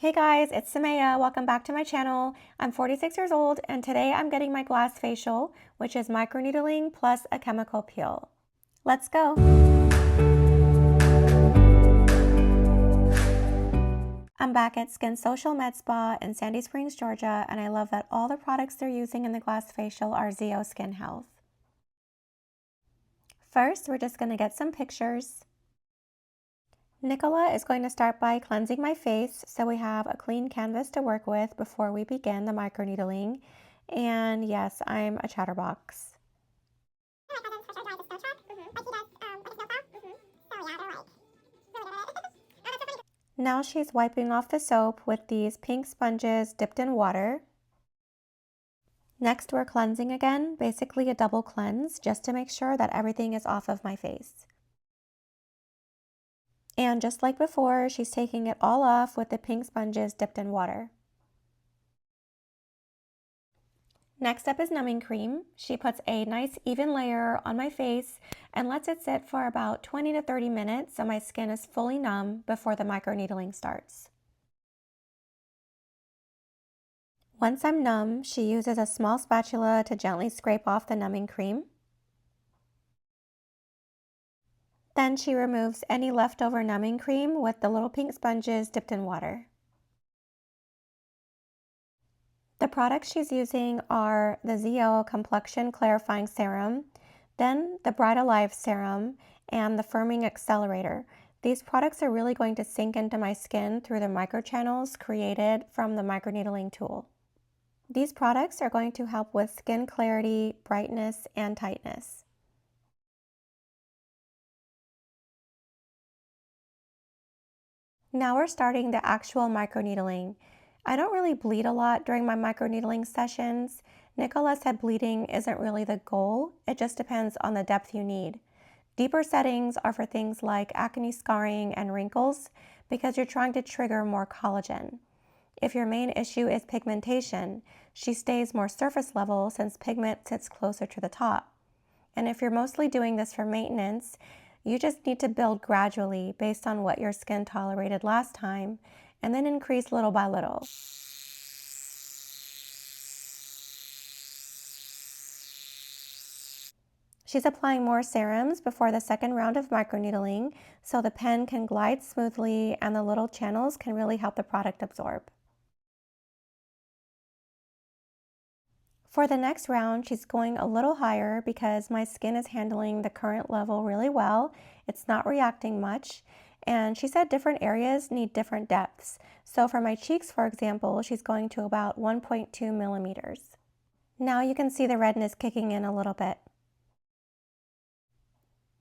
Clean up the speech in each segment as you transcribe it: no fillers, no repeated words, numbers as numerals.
Hey guys, it's Samaya. Welcome back to my channel. I'm 46 years old and today I'm getting my glass facial, which is microneedling plus a chemical peel. Let's go. I'm back at Skin Social Med Spa in Sandy Springs, Georgia, and I love that all the products they're using in the glass facial are Zeo Skin Health. First, we're just going to get some pictures. Nicola is going to start by cleansing my face so we have a clean canvas to work with before we begin the microneedling. And yes, I'm a chatterbox. Now she's wiping off the soap with these pink sponges dipped in water. Next, we're cleansing again, basically a double cleanse, just to make sure that everything is off of my face. And just like before, she's taking it all off with the pink sponges dipped in water. Next up is numbing cream. She puts a nice even layer on my face and lets it sit for about 20 to 30 minutes so my skin is fully numb before the microneedling starts. Once I'm numb, she uses a small spatula to gently scrape off the numbing cream. Then she removes any leftover numbing cream with the little pink sponges dipped in water. The products she's using are the Zeo Complexion Clarifying Serum, then the Bright Alive Serum, and the Firming Accelerator. These products are really going to sink into my skin through the microchannels created from the microneedling tool. These products are going to help with skin clarity, brightness, and tightness. Now we're starting the actual microneedling. I don't really bleed a lot during my microneedling sessions. Nicola said bleeding isn't really the goal, it just depends on the depth you need. Deeper settings are for things like acne scarring and wrinkles because you're trying to trigger more collagen. If your main issue is pigmentation, she stays more surface level since pigment sits closer to the top. And if you're mostly doing this for maintenance, you just need to build gradually based on what your skin tolerated last time, and then increase little by little. She's applying more serums before the second round of microneedling so the pen can glide smoothly and the little channels can really help the product absorb. For the next round, she's going a little higher because my skin is handling the current level really well. It's not reacting much. And she said different areas need different depths. So for my cheeks, for example, she's going to about 1.2 millimeters. Now you can see the redness kicking in a little bit.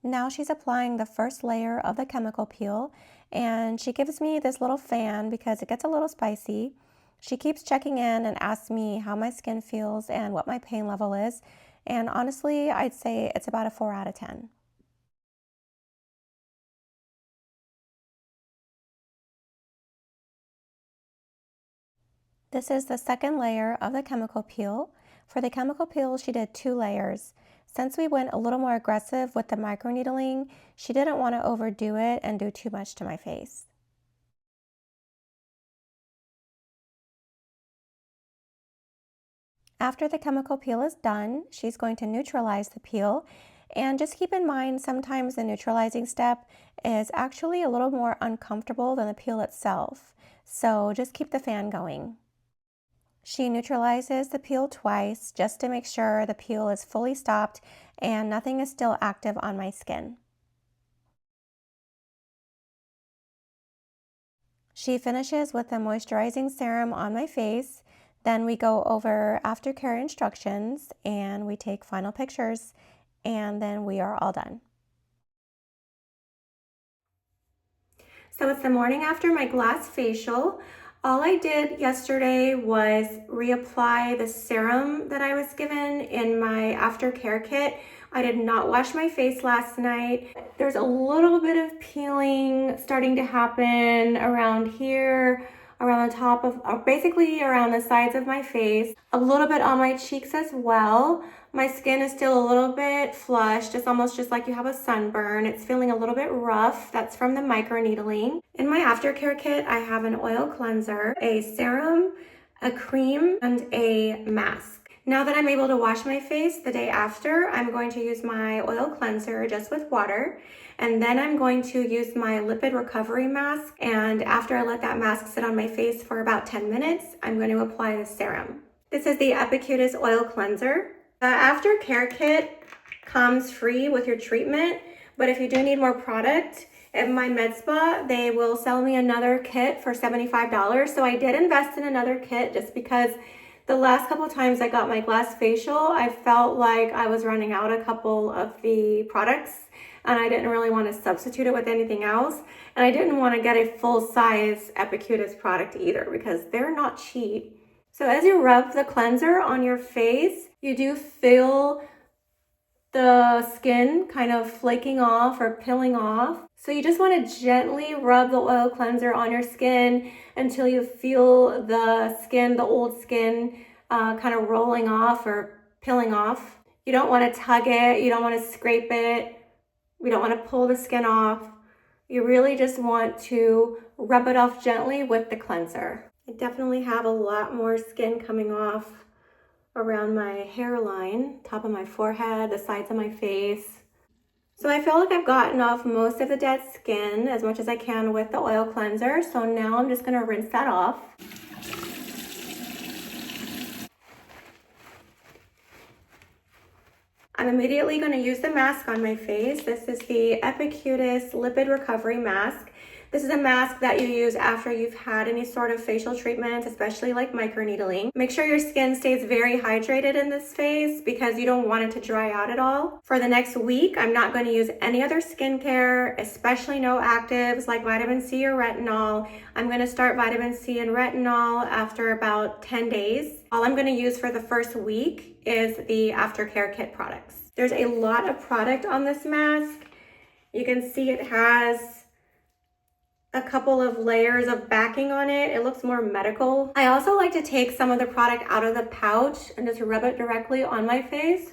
Now she's applying the first layer of the chemical peel, and she gives me this little fan because it gets a little spicy. She keeps checking in and asks me how my skin feels and what my pain level is, and honestly, I'd say it's about a 4 out of 10. This is the second layer of the chemical peel. For the chemical peel, she did 2 layers. Since we went a little more aggressive with the microneedling, she didn't want to overdo it and do too much to my face. After the chemical peel is done, she's going to neutralize the peel. And just keep in mind, sometimes the neutralizing step is actually a little more uncomfortable than the peel itself. So just keep the fan going. She neutralizes the peel twice just to make sure the peel is fully stopped and nothing is still active on my skin. She finishes with the moisturizing serum on my face. Then we go over aftercare instructions and we take final pictures, and then we are all done. So it's the morning after my glass facial. All I did yesterday was reapply the serum that I was given in my aftercare kit. I did not wash my face last night. There's a little bit of peeling starting to happen around here around the top of, or basically around the sides of my face, a little bit on my cheeks as well. My skin is still a little bit flushed. It's almost just like you have a sunburn. It's feeling a little bit rough. That's from the microneedling. In my aftercare kit, I have an oil cleanser, a serum, a cream, and a mask. Now that I'm able to wash my face the day after, I'm going to use my oil cleanser just with water. And then I'm going to use my lipid recovery mask. And after I let that mask sit on my face for about 10 minutes, I'm going to apply the serum. This is the Epicutis oil cleanser. The Aftercare kit comes free with your treatment, but if you do need more product, at my med spa, they will sell me another kit for $75. So I did invest in another kit just because the last couple of times I got my glass facial, I felt like I was running out a couple of the products and I didn't really want to substitute it with anything else. And I didn't want to get a full-size Epicutis product either because they're not cheap. So as you rub the cleanser on your face, you do feel the skin kind of flaking off or peeling off. So you just want to gently rub the oil cleanser on your skin until you feel the skin, the old skin, kind of rolling off or peeling off. You don't want to tug it. You don't want to scrape it. You don't want to pull the skin off. You really just want to rub it off gently with the cleanser. I definitely have a lot more skin coming off around my hairline, top of my forehead, the sides of my face. So I feel like I've gotten off most of the dead skin as much as I can with the oil cleanser. So now I'm just gonna rinse that off. I'm immediately gonna use the mask on my face. This is the Epicutis Lipid Recovery Mask. This is a mask that you use after you've had any sort of facial treatment, especially like microneedling. Make sure your skin stays very hydrated in this phase because you don't want it to dry out at all. For the next week, I'm not going to use any other skincare, especially no actives like vitamin C or retinol. I'm going to start vitamin C and retinol after about 10 days. All I'm going to use for the first week is the Aftercare kit products. There's a lot of product on this mask. You can see it has a couple of layers of backing on it. It looks more medical. I also like to take some of the product out of the pouch and just rub it directly on my face.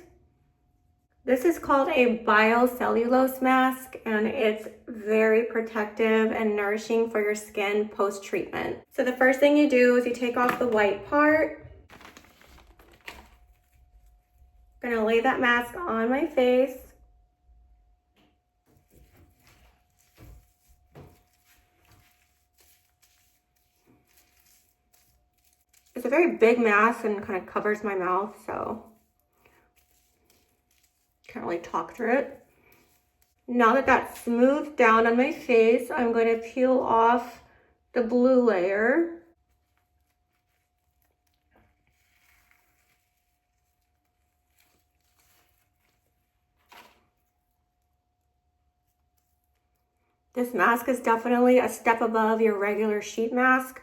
This is called a biocellulose mask and it's very protective and nourishing for your skin post-treatment. So the first thing you do is you take off the white part. I'm gonna lay that mask on my face. It's a very big mask and kind of covers my mouth, so can't really talk through it. Now that that's smoothed down on my face, I'm going to peel off the blue layer. This mask is definitely a step above your regular sheet mask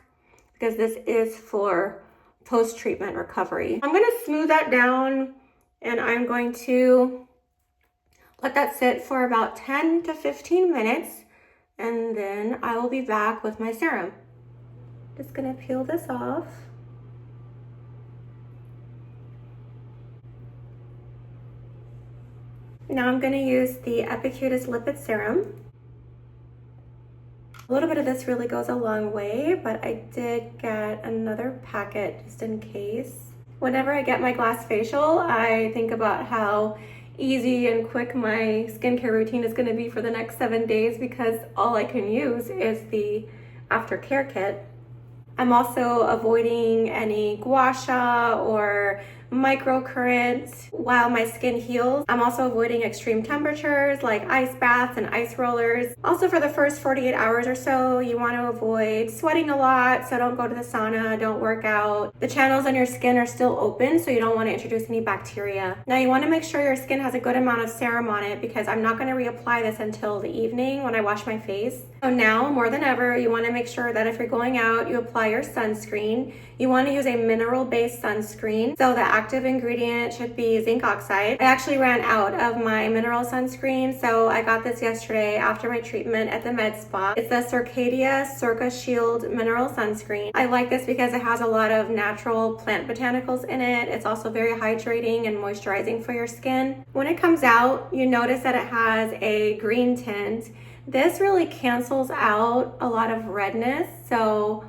because this is for post-treatment recovery. I'm going to smooth that down and I'm going to let that sit for about 10 to 15 minutes and then I will be back with my serum. Just going to peel this off. Now I'm going to use the Epicutis Lipid Serum. A little bit of this really goes a long way, but I did get another packet just in case. Whenever I get my glass facial, I think about how easy and quick my skincare routine is going to be for the next 7 days because all I can use is the Aftercare kit. I'm also avoiding any gua sha or microcurrents while my skin heals. I'm also avoiding extreme temperatures like ice baths and ice rollers. Also for the first 48 hours or so, you want to avoid sweating a lot, so don't go to the sauna, don't work out. The channels on your skin are still open, so you don't want to introduce any bacteria. Now you want to make sure your skin has a good amount of serum on it because I'm not going to reapply this until the evening when I wash my face. So now, more than ever, you want to make sure that if you're going out, you apply your sunscreen. You want to use a mineral-based sunscreen so that active ingredient should be zinc oxide. I actually ran out of my mineral sunscreen, so I got this yesterday after my treatment at the med spa. It's the Circadia Circa Shield Mineral Sunscreen. I like this because it has a lot of natural plant botanicals in it. It's also very hydrating and moisturizing for your skin. When it comes out, you notice that it has a green tint. This really cancels out a lot of redness, so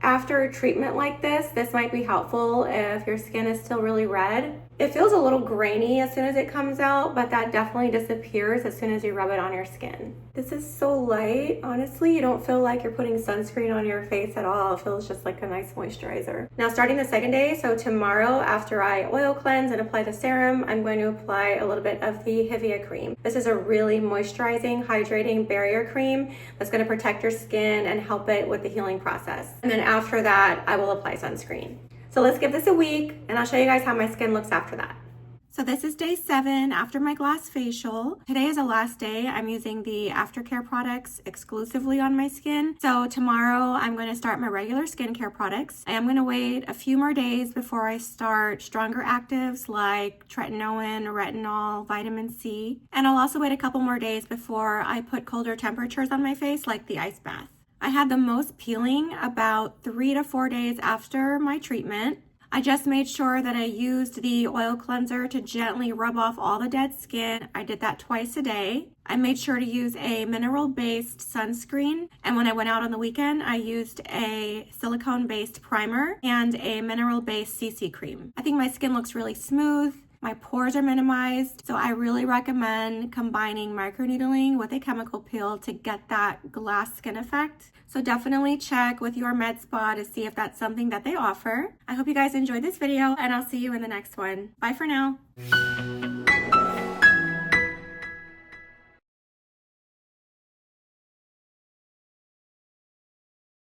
after a treatment like this might be helpful if your skin is still really red. It feels a little grainy as soon as it comes out, but that definitely disappears as soon as you rub it on your skin. This is so light. Honestly, you don't feel like you're putting sunscreen on your face at all. It feels just like a nice moisturizer. Now, starting the second day, so tomorrow after I oil cleanse and apply the serum, I'm going to apply a little bit of the Hivia cream. This is a really moisturizing, hydrating barrier cream that's going to protect your skin and help it with the healing process. And then after that, I will apply sunscreen. So let's give this a week and I'll show you guys how my skin looks after that. So this is day 7 after my glass facial. Today is the last day. I'm using the Aftercare products exclusively on my skin. So tomorrow I'm going to start my regular skincare products. I am going to wait a few more days before I start stronger actives like tretinoin, retinol, vitamin C. And I'll also wait a couple more days before I put colder temperatures on my face like the ice bath. I had the most peeling about 3 to 4 days after my treatment. I just made sure that I used the oil cleanser to gently rub off all the dead skin. I did that twice a day. I made sure to use a mineral-based sunscreen. And when I went out on the weekend, I used a silicone-based primer and a mineral-based CC cream. I think my skin looks really smooth. My pores are minimized, so I really recommend combining microneedling with a chemical peel to get that glass skin effect. So definitely check with your med spa to see if that's something that they offer. I hope you guys enjoyed this video, and I'll see you in the next one. Bye for now.